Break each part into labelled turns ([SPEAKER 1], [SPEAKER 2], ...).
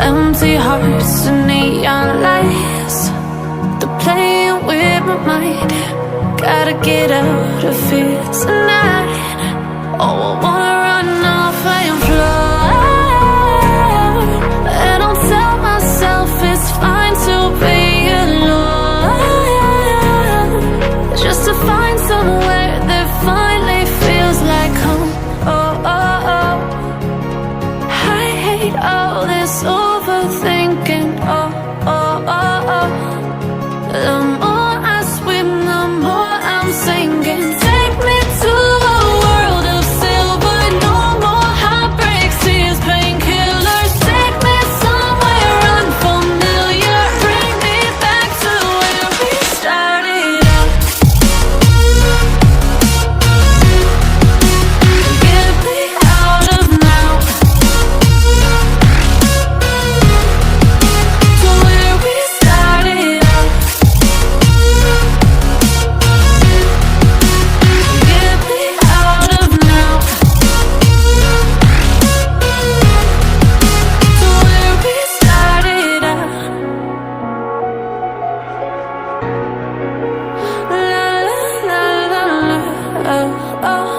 [SPEAKER 1] Empty hearts and neon lights, they're playing with my mind. Gotta get out of here tonight. Oh, I wanna run off and fly, and I'll tell myself it's fine to be alone, just to find somewhere that finally feels like home. Oh, oh, oh. I hate all this overthinking. Oh, oh, oh, oh. The more I swim, the more I'm sinking. Take me to a world of silver, no more heartbreaks, tears, painkillers. Take me somewhere unfamiliar, bring me back to where we started out. Get me out of now, to where we started out. Get me out of now, to where we started out. La la la la, oh, oh.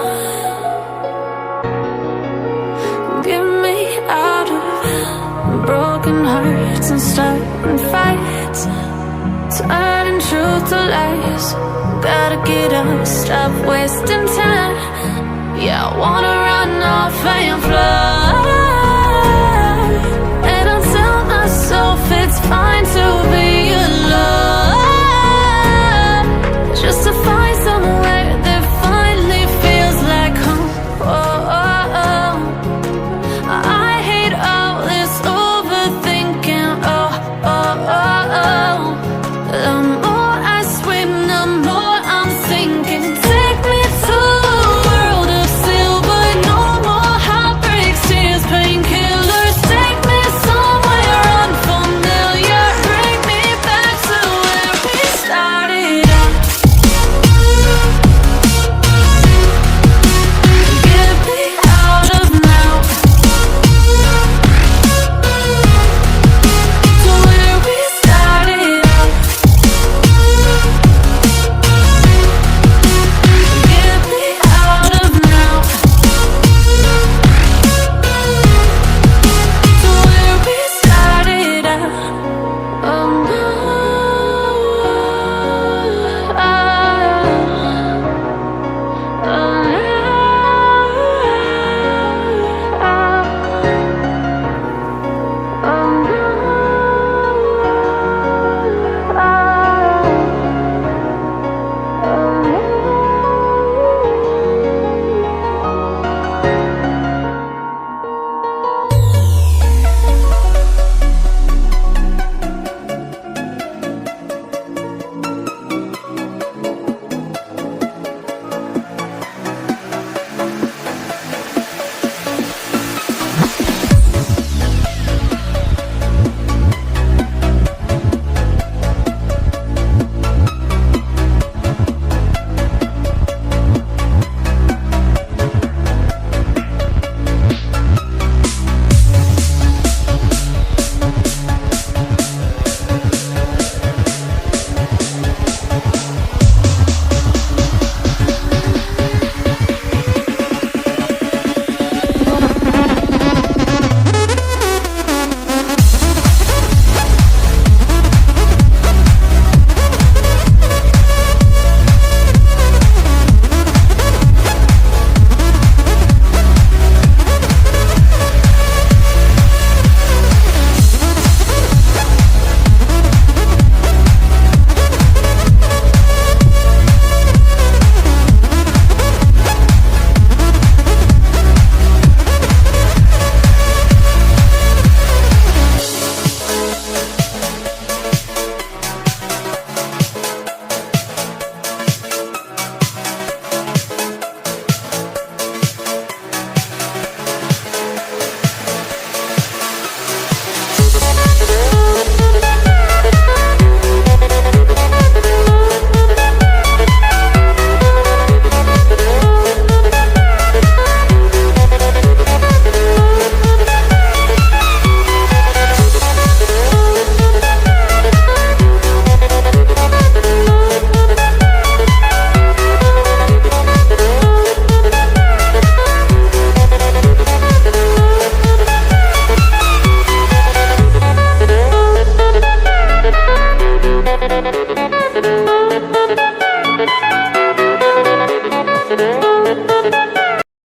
[SPEAKER 1] Get me out of broken hearts and starting fights, turning truth to lies. Gotta get up, stop wasting time. Yeah, I wanna run off and fly.